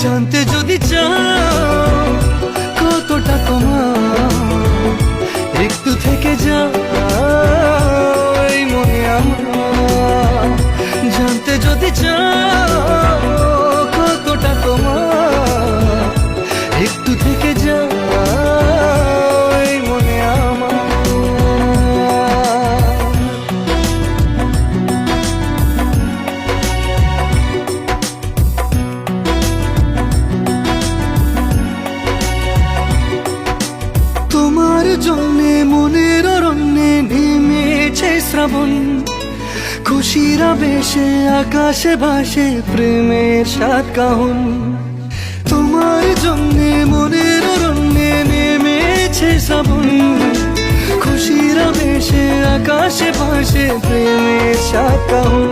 জানতে যদি চাও কতটা তোমার, একটু থেকে যাও এই মনে আমার। জানতে যদি চাও কতটা তোমার, একটু থেকে যাও এই মনে আমার। তোমার জন্যে মনের অরণ্যে নেমেছে শ্রাবণ, খুশির আবেশে আকাশে ভাসে প্রেমের সাত কাহন। তোমার জন্যে মনের অরণ্যে নেমেছে শ্রাবণ, খুশির আবেশে আকাশে ভাসে প্রেমের সাত কাহন।